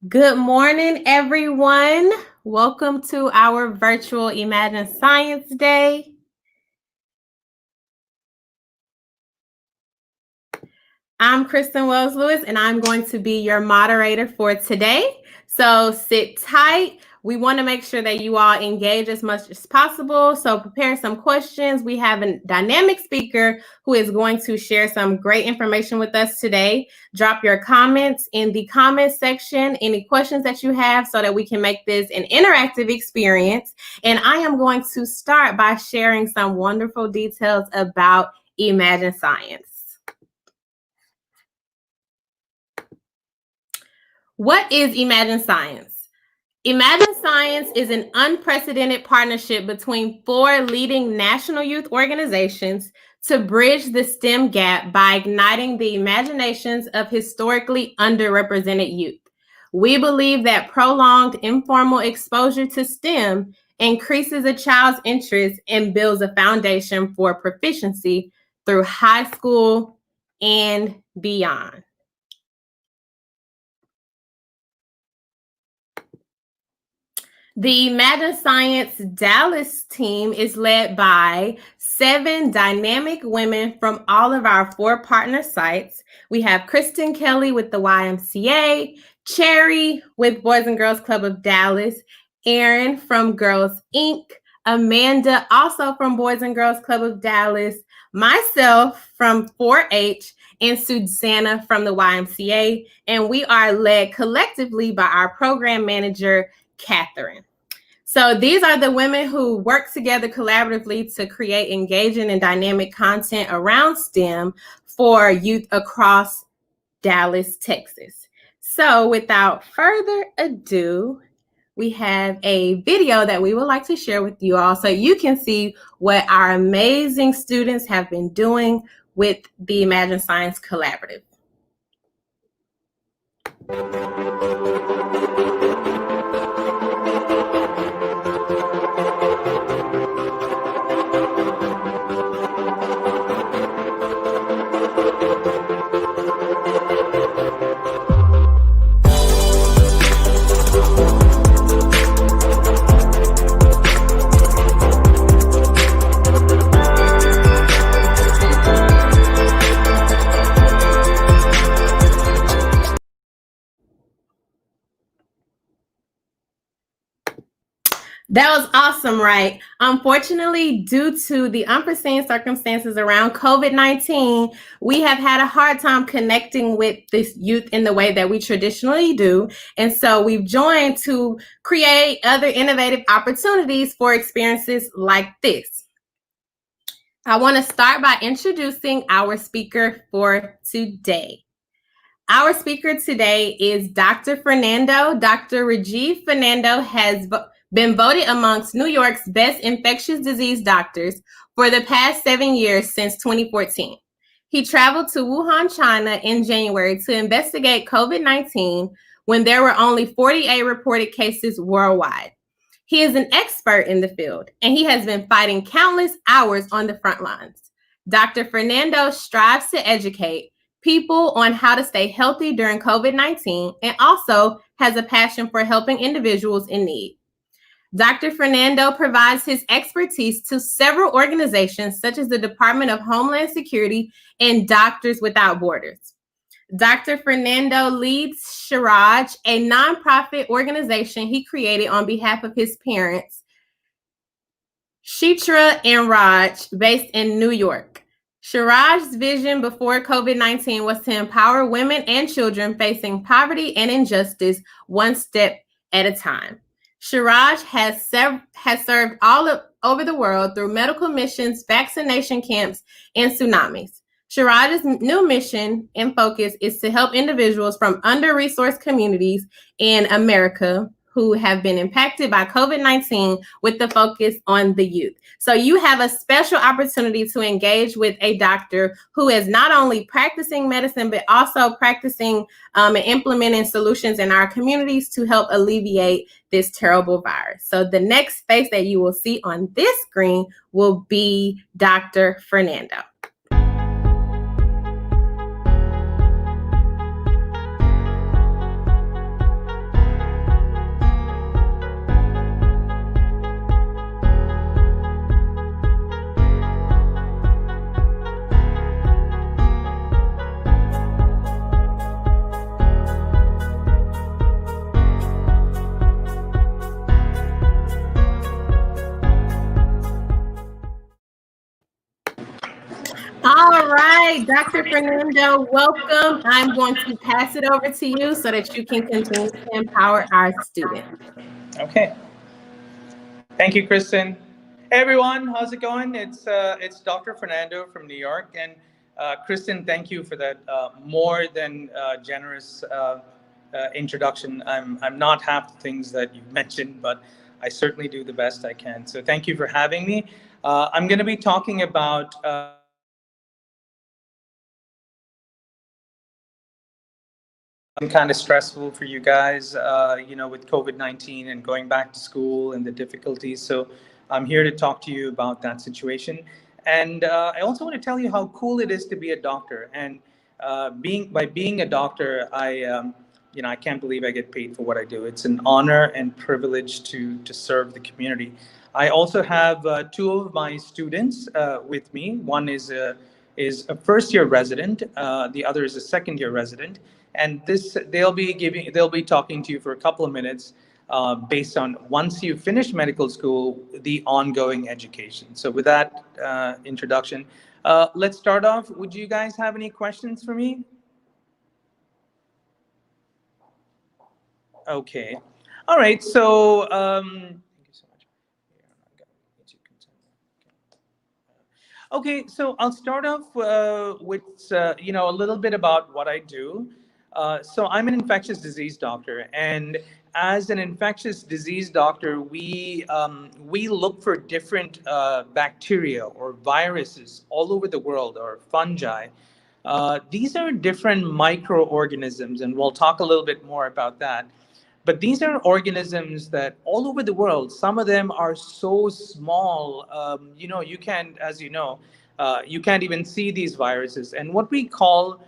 Good morning, everyone. Welcome to our virtual Imagine Science Day. I'm Kristen Wells Lewis, and I'm going to be your moderator for today. So sit tight. We want to make sure that you all engage as much as possible. So prepare some questions. We have a dynamic speaker who is going to share some great information with us today. Drop your comments in the comments section, any questions that you have, so that we can make this an interactive experience. And I am going to start by sharing some wonderful details about Imagine Science. What is Imagine Science? Imagine Science is an unprecedented partnership between 4 leading national youth organizations to bridge the STEM gap by igniting the imaginations of historically underrepresented youth. We believe that prolonged informal exposure to STEM increases a child's interest and builds a foundation for proficiency through high school and beyond. The Imagine Science Dallas team is led by 7 dynamic women from all of our 4 partner sites. We have Kristen Kelly with the YMCA, Cherry with Boys and Girls Club of Dallas, Erin from Girls Inc., Amanda also from Boys and Girls Club of Dallas, myself from 4-H, and Susanna from the YMCA. And we are led collectively by our program manager, Catherine. So these are the women who work together collaboratively to create engaging and dynamic content around STEM for youth across Dallas, Texas. So without further ado, we have a video that we would like to share with you all so you can see what our amazing students have been doing with the Imagine Science Collaborative. That was awesome, right? Unfortunately, due to the unforeseen circumstances around COVID-19, we have had a hard time connecting with this youth in the way that we traditionally do. And so we've joined to create other innovative opportunities for experiences like this. I want to start by introducing our speaker for today. Our speaker today is Dr. Fernando. Dr. Rajeev Fernando has been voted amongst New York's best infectious disease doctors for the past 7 years since 2014. He traveled to Wuhan, China in January to investigate COVID-19 when there were only 48 reported cases worldwide. He is an expert in the field, and he has been fighting countless hours on the front lines. Dr. Fernando strives to educate people on how to stay healthy during COVID-19 and also has a passion for helping individuals in need. Dr. Fernando provides his expertise to several organizations such as the Department of Homeland Security and Doctors Without Borders. Dr. Fernando leads Shiraj, a nonprofit organization he created on behalf of his parents, Shitra and Raj, based in New York. Shiraj's vision before COVID-19 was to empower women and children facing poverty and injustice one step at a time. Shiraj has served all over the world through medical missions, vaccination camps, and tsunamis. Shiraj's new mission and focus is to help individuals from under-resourced communities in America who have been impacted by COVID-19 with the focus on the youth. So you have a special opportunity to engage with a doctor who is not only practicing medicine, but also practicing and implementing solutions in our communities to help alleviate this terrible virus. So the next face that you will see on this screen will be Dr. Fernando. Dr. Fernando, welcome. I'm going to pass it over to you so that you can continue to empower our students. Okay. Thank you, Kristen. Hey everyone, how's it going? It's Dr. Fernando from New York, and Kristen, thank you for that more than generous introduction. I'm not half the things that you've mentioned, but I certainly do the best I can. So thank you for having me. I'm going to be talking about kind of stressful for you guys, with COVID-19 and going back to school and the difficulties. So I'm here to talk to you about that situation. And I also want to tell you how cool it is to be a doctor. And being a doctor, I can't believe I get paid for what I do. It's an honor and privilege to serve the community. I also have two of my students with me. One is a first year resident. The other is a second year resident, and this they'll be talking to you for a couple of minutes based on once you finish medical school, the ongoing education. So with that introduction, let's start off. Would you guys have any questions for me? Okay. All right. So thank you so much. Okay, so I'll start off with a little bit about what I do. So I'm an infectious disease doctor, and as an infectious disease doctor, we look for different bacteria or viruses all over the world, or fungi. These are different microorganisms, and we'll talk a little bit more about that. But these are organisms that all over the world, some of them are so small, you can't, as you can't even see these viruses. And what we call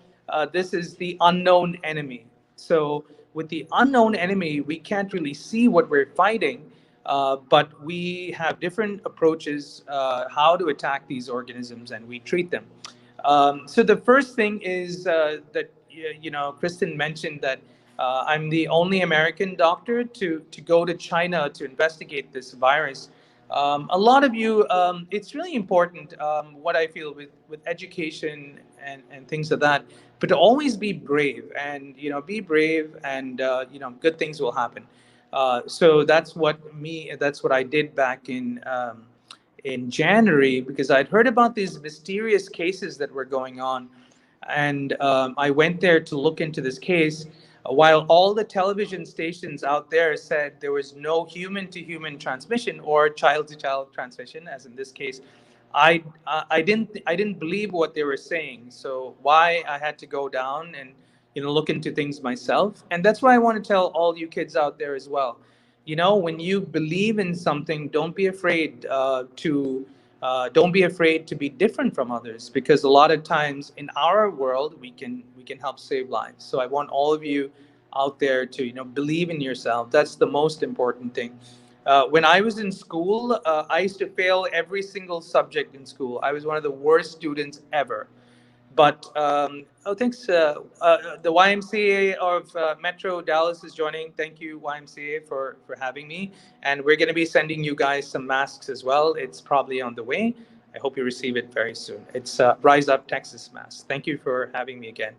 this is the unknown enemy. So with the unknown enemy, we can't really see what we're fighting, but we have different approaches how to attack these organisms, and we treat them. So the first thing is that Kristen mentioned that I'm the only American doctor to go to China to investigate this virus. A lot of you, it's really important. What I feel with education and things like that, but to always be brave and be brave, and good things will happen. So that's what I did back in January, because I'd heard about these mysterious cases that were going on. And I went there to look into this case. While all the television stations out there said there was no human to human transmission or child to child transmission, as in this case, I didn't believe what they were saying. So why I had to go down and look into things myself. And that's why I want to tell all you kids out there as well. When you believe in something, don't be afraid to be different from others, because a lot of times in our world we can help save lives. So I want all of you out there to believe in yourself. That's the most important thing. When I was in school, I used to fail every single subject in school. I was one of the worst students ever. But oh, thanks. The YMCA of Metro Dallas is joining. Thank you, YMCA, for having me. And we're going to be sending you guys some masks as well. It's probably on the way. I hope you receive it very soon. It's Rise Up Texas mask. Thank you for having me again.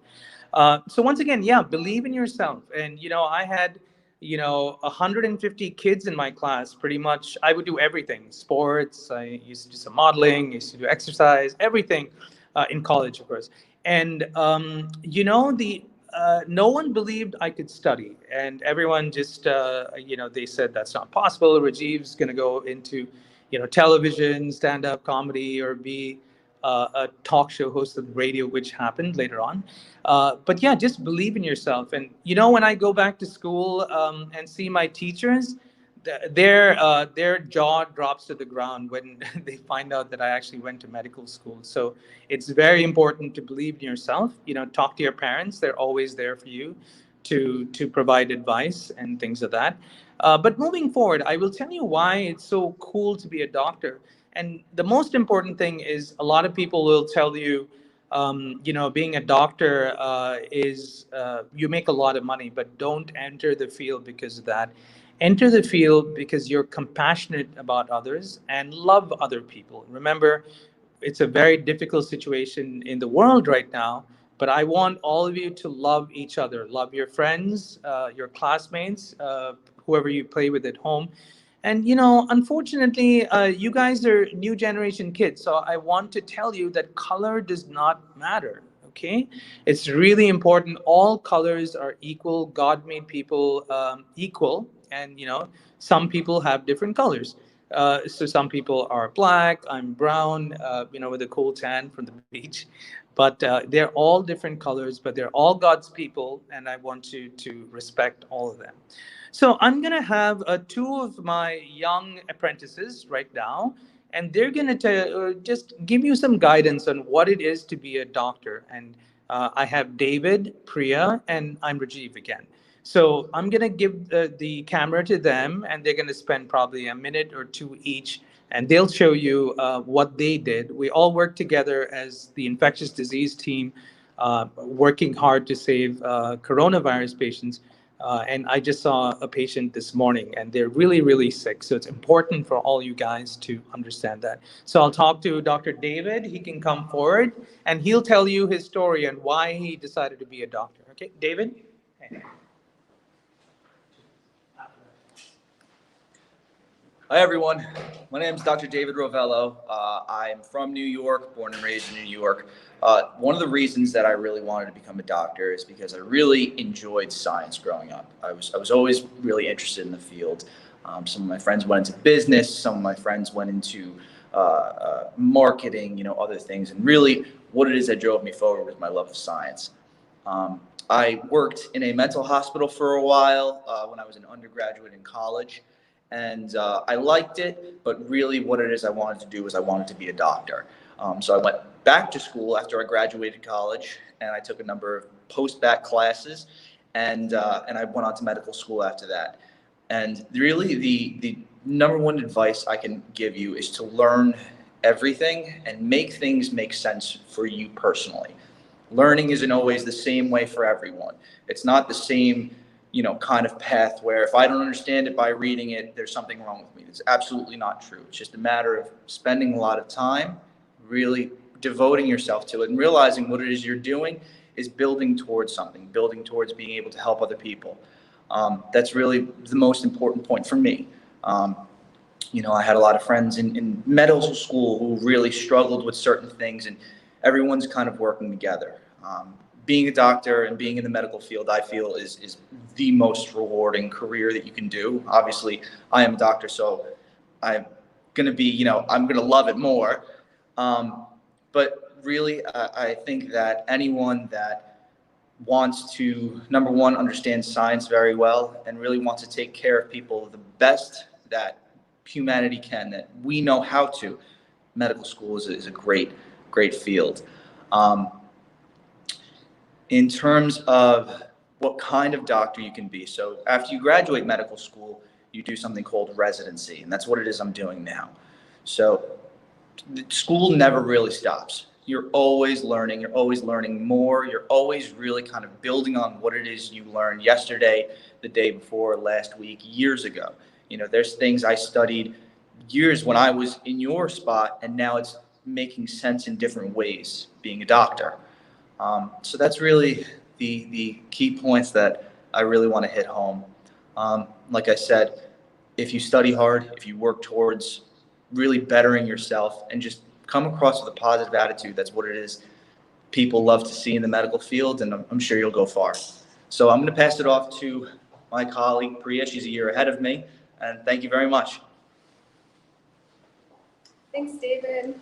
So once again, yeah, believe in yourself. And I had 150 kids in my class. Pretty much, I would do everything: sports. I used to do some modeling. Used to do exercise. Everything in college, of course. And the no one believed I could study, and everyone just they said that's not possible. Rajeev's going to go into television, stand-up comedy, or be a talk show host of the radio, which happened later on. But yeah, just believe in yourself. And when I go back to school and see my teachers, their jaw drops to the ground when they find out that I actually went to medical school. So it's very important to believe in yourself. Talk to your parents; they're always there for you to provide advice and things of that. But moving forward, I will tell you why it's so cool to be a doctor. And the most important thing is, a lot of people will tell you, being a doctor is you make a lot of money, but don't enter the field because of that. Enter the field because you're compassionate about others and love other people. Remember, it's a very difficult situation in the world right now. But I want all of you to love each other, love your friends, your classmates, whoever you play with at home. And unfortunately, you guys are new generation kids, so I want to tell you that color does not matter. Okay, it's really important. All colors are equal. God made people equal, and some people have different colors. So some people are black. I'm brown. With a cool tan from the beach. But they're all different colors, but they're all God's people, and I want to respect all of them. So I'm going to have two of my young apprentices right now, and they're going to just give you some guidance on what it is to be a doctor. And I have David, Priya, and I'm Rajeev again. So I'm going to give the camera to them, and they're going to spend probably a minute or two each, and they'll show you what they did. We all work together as the infectious disease team, working hard to save coronavirus patients. And I just saw a patient this morning, and they're really, really sick. So it's important for all you guys to understand that. So I'll talk to Dr. David. He can come forward, and he'll tell you his story and why he decided to be a doctor. Okay, David? Hey. Hi, everyone. My name is Dr. David Rovello. I'm from New York, born and raised in New York. One of the reasons that I really wanted to become a doctor is because I really enjoyed science growing up. I was always really interested in the field. Some of my friends went into business. Some of my friends went into marketing, other things. And really, what it is that drove me forward was my love of science. I worked in a mental hospital for a while when I was an undergraduate in college. And I liked it, but really what it is I wanted to do was I wanted to be a doctor. So I went back to school after I graduated college, and I took a number of post-bac classes, and I went on to medical school after that. And really the number one advice I can give you is to learn everything and make things make sense for you personally. Learning isn't always the same way for everyone. It's not the same kind of path where if I don't understand it by reading it, there's something wrong with me. It's absolutely not true. It's just a matter of spending a lot of time, really devoting yourself to it and realizing what it is you're doing is building towards something, building towards being able to help other people. That's really the most important point for me. I had a lot of friends in medical school who really struggled with certain things, and everyone's kind of working together. Being a doctor and being in the medical field, I feel is the most rewarding career that you can do. Obviously, I am a doctor, so I'm going to be, I'm going to love it more. But really, I think that anyone that wants to, number one, understand science very well and really wants to take care of people the best that humanity can, that we know how to, medical school is a great, great field. In terms of what kind of doctor you can be. So after you graduate medical school, you do something called residency, and that's what it is I'm doing now. So school never really stops. You're always learning more. You're always really kind of building on what it is you learned yesterday, the day before, last week, years ago. There's things I studied years when I was in your spot, and now it's making sense in different ways being a doctor. So that's really the key points that I really want to hit home. Like I said, if you study hard, if you work towards really bettering yourself and just come across with a positive attitude, that's what it is people love to see in the medical field, and I'm sure you'll go far. So I'm going to pass it off to my colleague, Priya. She's a year ahead of me, and thank you very much. Thanks, David.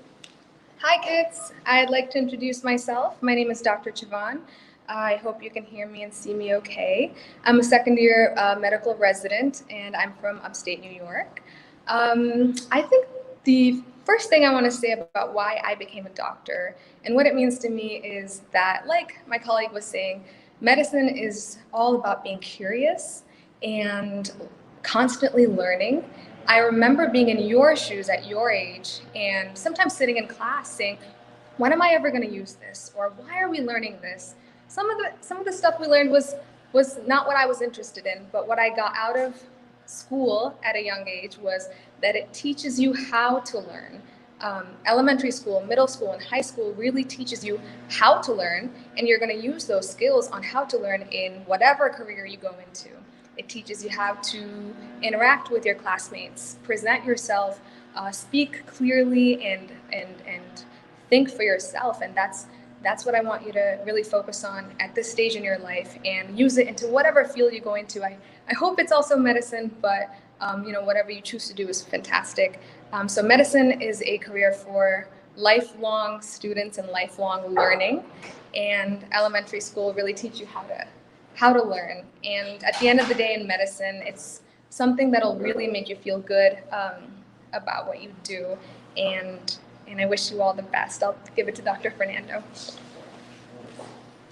Hi, kids. I'd like to introduce myself. My name is Dr. Chivan. I hope you can hear me and see me okay. I'm a second-year medical resident, and I'm from upstate New York. I think the first thing I want to say about why I became a doctor and what it means to me is that, like my colleague was saying, medicine is all about being curious and constantly learning. I remember being in your shoes at your age and sometimes sitting in class saying, when am I ever going to use this? Or why are we learning this? Some of the stuff we learned was not what I was interested in, but what I got out of school at a young age was that it teaches you how to learn. Elementary school, middle school, and high school really teaches you how to learn, and you're going to use those skills on how to learn in whatever career you go into. It teaches you how to interact with your classmates, present yourself, speak clearly, and think for yourself. And that's what I want you to really focus on at this stage in your life, and use it into whatever field you go into. I hope it's also medicine, but whatever you choose to do is fantastic. So medicine is a career for lifelong students and lifelong learning, and elementary school really teach you how to learn. And at the end of the day in medicine, it's something that'll really make you feel good about what you do. And I wish you all the best. I'll give it to Dr. Fernando.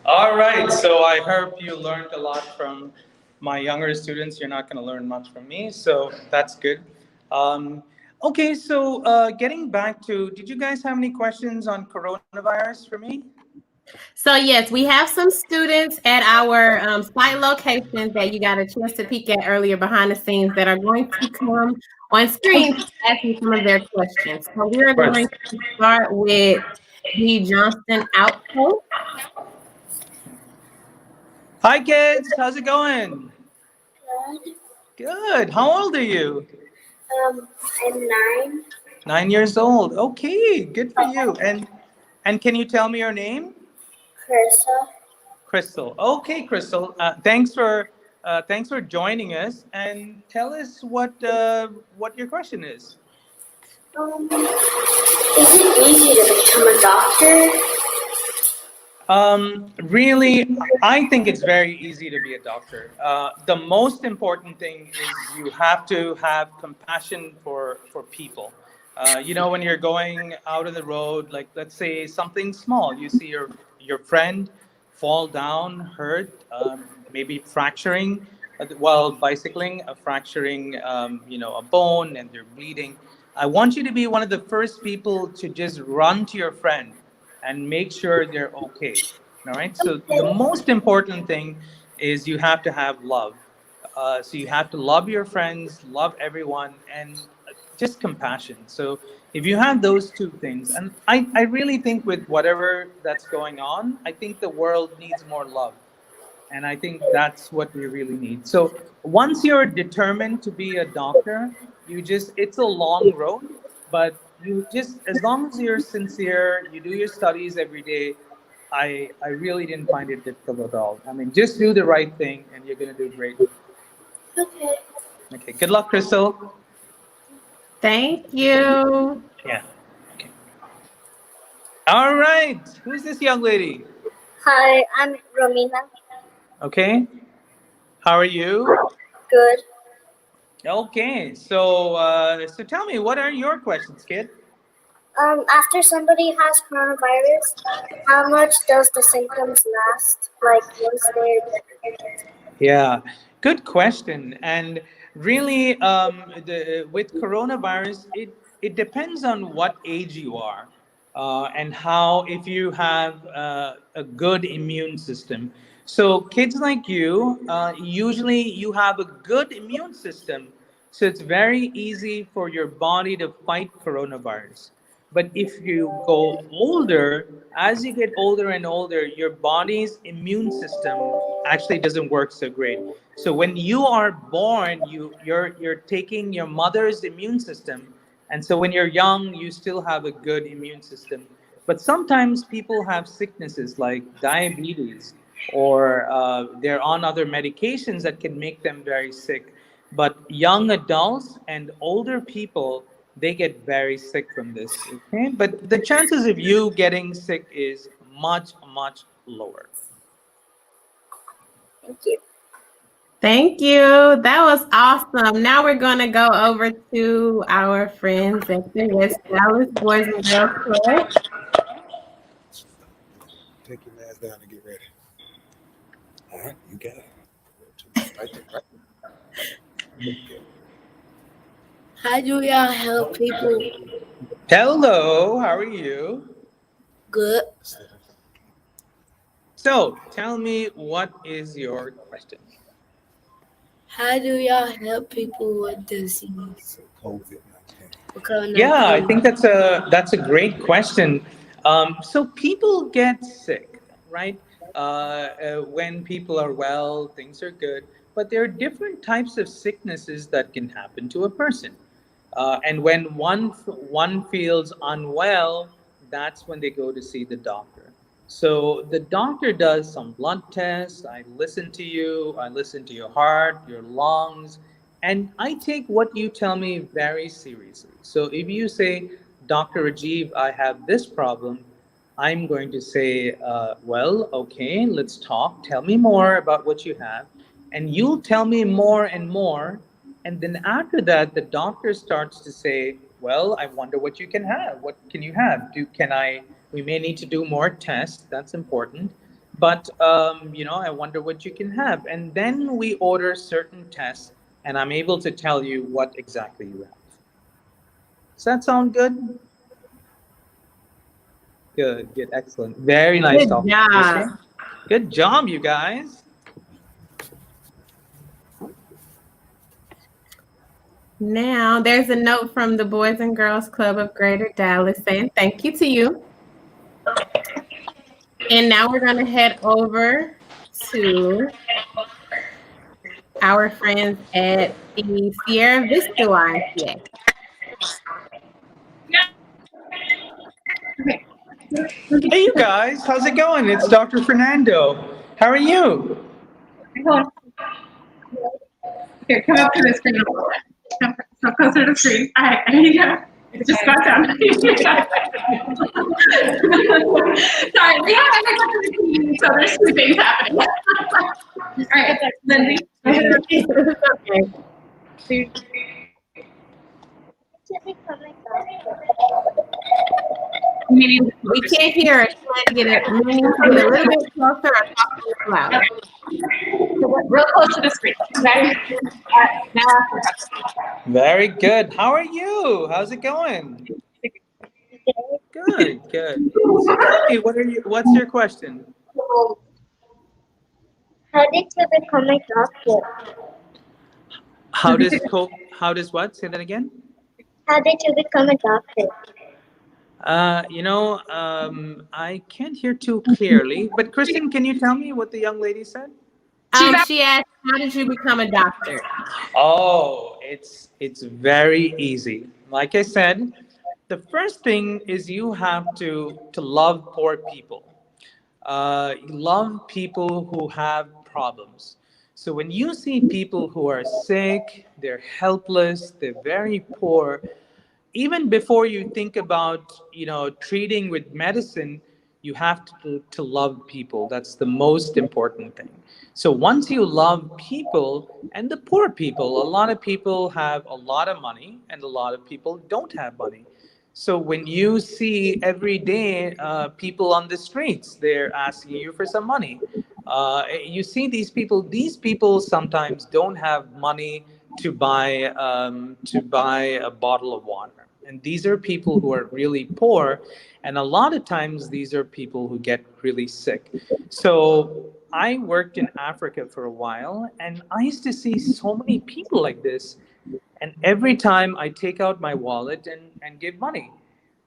All right, so I hope you learned a lot from my younger students. You're not going to learn much from me, so that's good. Okay, so getting back to, did you guys have any questions on coronavirus for me? So yes, we have some students at our site locations that you got a chance to peek at earlier behind the scenes that are going to come on screen to ask you some of their questions. So we're going to start with the Johnston Outpost. Hi, kids. How's it going? Good. Good. How old are you? I'm 9. 9 years old. Okay, good for you. And can you tell me your name? Carissa. Crystal. Okay, Crystal. Thanks for joining us. And tell us what your question is. Is it easy to become a doctor? Really, I think it's very easy to be a doctor. The most important thing is you have to have compassion for people. When you're going out of the road, like let's say something small, you see your friend fall down, hurt, maybe fracturing while bicycling, fracturing, a bone, and they're bleeding. I want you to be one of the first people to just run to your friend and make sure they're okay. All right. So the most important thing is you have to have love. So you have to love your friends, love everyone, and just compassion. So if you have those two things, and I really think with whatever that's going on, I think the world needs more love. And I think that's what we really need. So once you're determined to be a doctor, it's a long road, but as long as you're sincere, you do your studies every day, I really didn't find it difficult at all. I mean, just do the right thing and you're going to do great. Okay. Okay, good luck, Crystal. Thank you. Yeah. Okay. All right. Who's this young lady? Hi, I'm Romina. Okay. How are you? Good. Okay. So tell me, what are your questions, kid? After somebody has coronavirus, how much does the symptoms last? Like once they're Yeah, good question. And really, with coronavirus, it depends on what age you are, and how, if you have a good immune system. So kids like you, usually you have a good immune system, so it's very easy for your body to fight coronavirus. But if you go older, as you get older and older, your body's immune system actually doesn't work so great. So when you are born, you're taking your mother's immune system, and so when you're young, you still have a good immune system. But sometimes people have sicknesses like diabetes, or they're on other medications that can make them very sick. But young adults and older people, they get very sick from this. Okay, but the chances of you getting sick is much, much lower. Thank you. Thank you. That was awesome. Now we're going to go over to our friends at the West Dallas Boys and Girls Club. Take your mask down and get ready. All right, you got it. Right there, right there. How do y'all help people? Hello, how are you? Good. So tell me, what is your question? How do y'all help people with disease? COVID-19. for COVID-19? Yeah, I think that's a great question. So people get sick, right? When people are well, things are good, but there are different types of sicknesses that can happen to a person. And when one feels unwell, that's when they go to see the doctor. So the doctor does some blood tests. I listen to you. I listen to your heart, your lungs, and I take what you tell me very seriously. So if you say, Dr. Rajiv, I have this problem, I'm going to say, well, okay, let's talk. Tell me more about what you have. And you'll tell me more and more. And then after that, the doctor starts to say, well, I wonder what you can have. What can you have? We may need to do more tests. That's important. But, I wonder what you can have. And then we order certain tests, and I'm able to tell you what exactly you have. Does that sound good? Good, good, excellent. Very nice Good talking to you. job. Okay. Good job, you guys. Now, there's a note from the Boys and Girls Club of Greater Dallas saying thank you to you. And now we're going to head over to our friends at the Sierra Vista YMCA. Hey, you guys, how's it going? It's Dr. Fernando. How are you? Here, come up to the screen a little bit. Come closer to the screen. All right, there you go. It just got down. Sorry, we have everyone, so there's two things happening. All right, Lindsay. Okay. Meaning, We can't hear it. We need to get a little bit closer or talk a little louder. real close to the screen. Okay. All right, now. Very good. How are you? How's it going? Good, good. So tell me, what's your question? How did you become a doctor? How does what? Say that again? How did you become a doctor? I can't hear too clearly, but Kristen, can you tell me what the young lady said? She asked, how did you become a doctor? Oh, it's very easy. Like I said, the first thing is you have to love poor people. Love people who have problems. So when you see people who are sick, they're helpless, they're very poor, even before you think about treating with medicine, you have to love people. That's the most important thing. So once you love people, and the poor people, a lot of people have a lot of money and a lot of people don't have money. So when you see every day people on the streets, they're asking you for some money. You see these people sometimes don't have money to buy a bottle of water. And these are people who are really poor, and a lot of times these are people who get really sick. So I worked in Africa for a while, and I used to see so many people like this. And every time I take out my wallet and give money,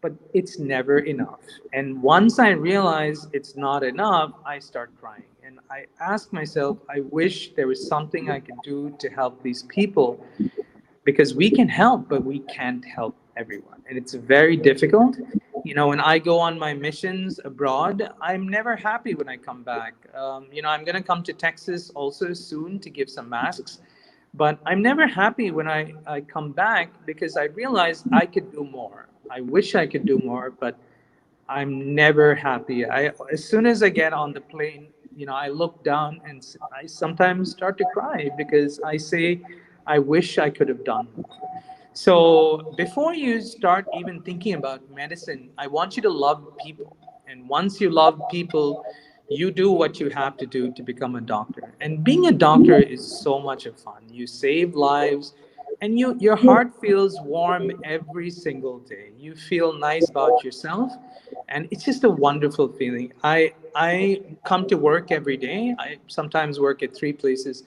but it's never enough. And once I realize it's not enough, I start crying. And I ask myself, I wish there was something I could do to help these people, because we can help, but we can't help everyone. And it's very difficult. When I go on my missions abroad, I'm never happy when I come back. I'm going to come to Texas also soon to give some masks. But I'm never happy when I come back, because I realize I could do more. I wish I could do more, but I'm never happy. As soon as I get on the plane, I look down and I sometimes start to cry, because I say, I wish I could have done more. So before you start even thinking about medicine, I want you to love people. And once you love people, you do what you have to do to become a doctor. And being a doctor is so much of fun. You save lives, and your heart feels warm every single day. You feel nice about yourself, and it's just a wonderful feeling. I come to work every day. I sometimes work at 3 places,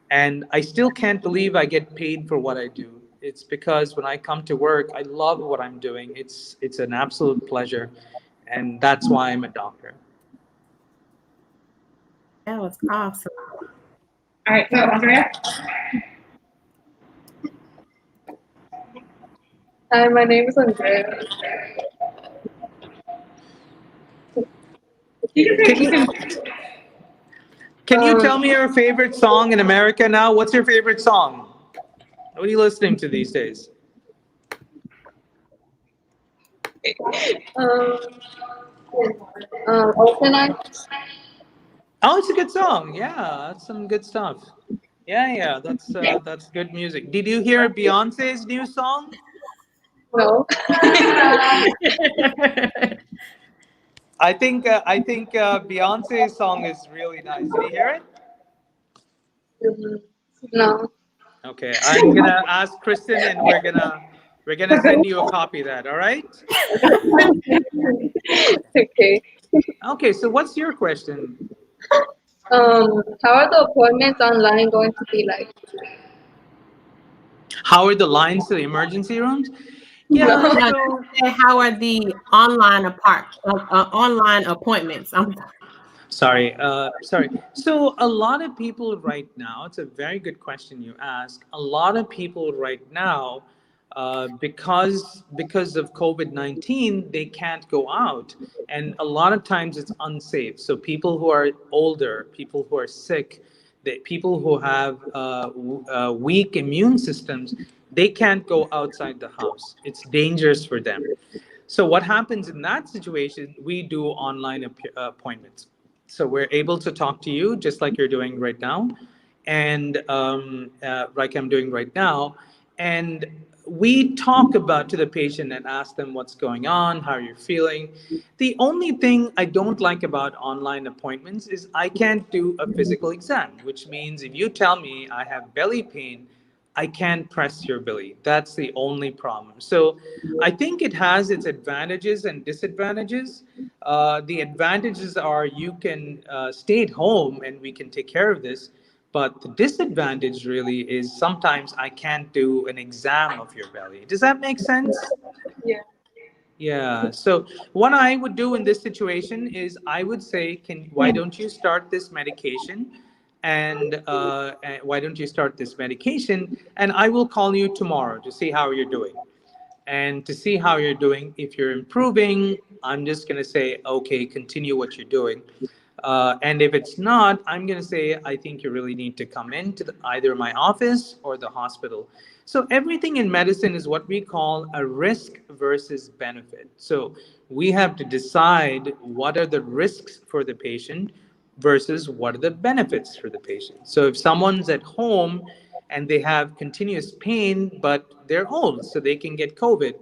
and I still can't believe I get paid for what I do. It's because when I come to work, I love what I'm doing. It's an absolute pleasure, and that's why I'm a doctor. That was awesome. All right, go, Andrea. Hi, my name is Andrea. Can you can you tell me your favorite song in America now? What's your favorite song? What are you listening to these days? Um, Open Eyes. Oh, it's a good song. Yeah, that's some good stuff. Yeah, that's good music. Did you hear Beyonce's new song? No. I think Beyonce's song is really nice. Did you hear it? No. Okay, I'm gonna ask Kristen, and we're gonna send you a copy of that. All right? Okay. Okay. So what's your question? How are the appointments online going to be like? How are the lines to the emergency rooms? Yeah. No. No, So how are the online appointments? Sorry. So a lot of people right now, it's a very good question you ask. A lot of people right now, because of COVID-19, they can't go out, and a lot of times it's unsafe. So people who are older, people who are sick, people who have weak immune systems, they can't go outside the house. It's dangerous for them. So what happens in that situation? We do online appointments. So we're able to talk to you just like you're doing right now, and like I'm doing right now, and we talk about to the patient and ask them what's going on, how you're feeling. The only thing I don't like about online appointments is I can't do a physical exam, which means if you tell me I have belly pain, I can't press your belly. That's the only problem. So I think it has its advantages and disadvantages. The advantages are you can stay at home and we can take care of this. But the disadvantage really is sometimes I can't do an exam of your belly. Does that make sense? Yeah. Yeah. So what I would do in this situation is I would say, why don't you start this medication? And why don't you start this medication? And I will call you tomorrow to see how you're doing. And to see how you're doing, if you're improving, I'm just going to say, okay, continue what you're doing. And if it's not, I'm going to say, I think you really need to come into either my office or the hospital. So everything in medicine is what we call a risk versus benefit. So we have to decide what are the risks for the patient versus what are the benefits for the patient. So if someone's at home and they have continuous pain, but they're old, so they can get COVID.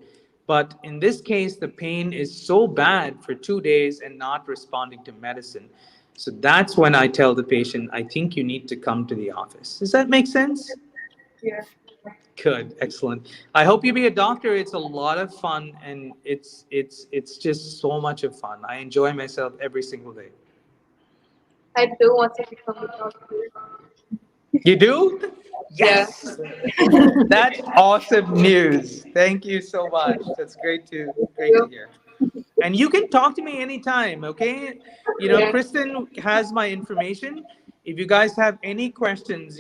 But in this case, the pain is so bad for 2 days and not responding to medicine. So that's when I tell the patient, I think you need to come to the office. Does that make sense? Yeah. Good, excellent. I hope you be a doctor. It's a lot of fun, and it's just so much of fun. I enjoy myself every single day. I do want to become a doctor. You do? Yeah. Yes. That's awesome news. Thank you so much. That's great to hear. And you can talk to me anytime, okay? Yeah. Kristen has my information. If you guys have any questions,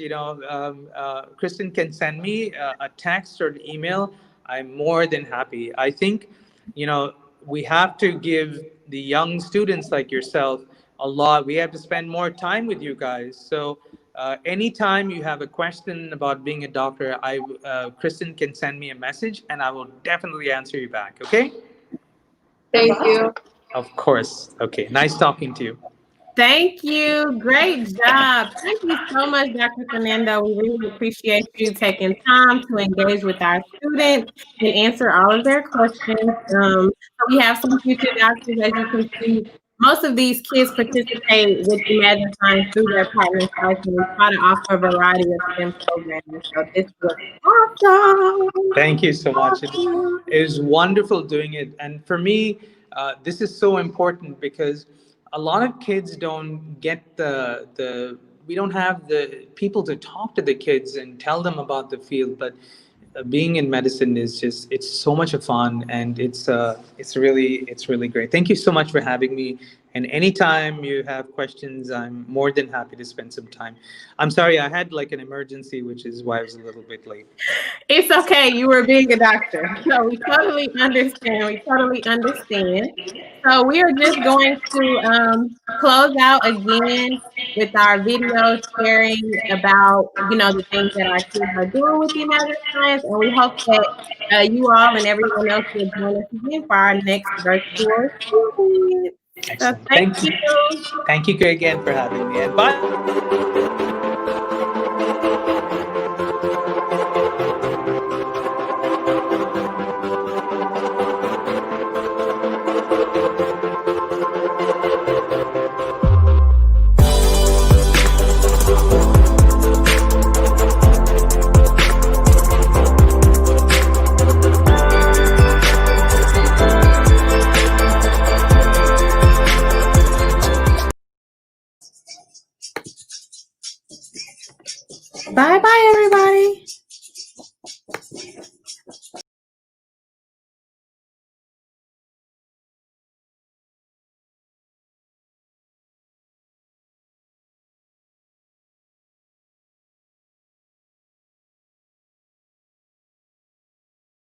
Kristen can send me a text or an email. I'm more than happy. I think, we have to give the young students like yourself a lot. We have to spend more time with you guys. So anytime you have a question about being a doctor, Kristen can send me a message and I will definitely answer you back, okay? Thank you. Of course. Okay. Nice talking to you. Thank you. Great job. Thank you so much, Dr. Fernando. We really appreciate you taking time to engage with our students and answer all of their questions. We have some future doctors, as you can see. Most of these kids participate with Imagine Science through their partner sites, and we try to offer a variety of STEM programs. So this was awesome. Thank you so much. Awesome. It was wonderful doing it. And for me, this is so important because a lot of kids don't get we don't have the people to talk to the kids and tell them about the field. But being in medicine is just, it's so much of fun, and it's really great. Thank you so much for having me. And anytime you have questions, I'm more than happy to spend some time. I'm sorry, I had like an emergency, which is why I was a little bit late. It's okay. You were being a doctor. So we totally understand. We totally understand. So we are just going to close out again with our video sharing about, the things that our kids are doing with United Science. And we hope that you all and everyone else will join us again for our next virtual series. So Excellent. thank Thank you. you. Thank you again for having me. And bye. Bye-bye, everybody.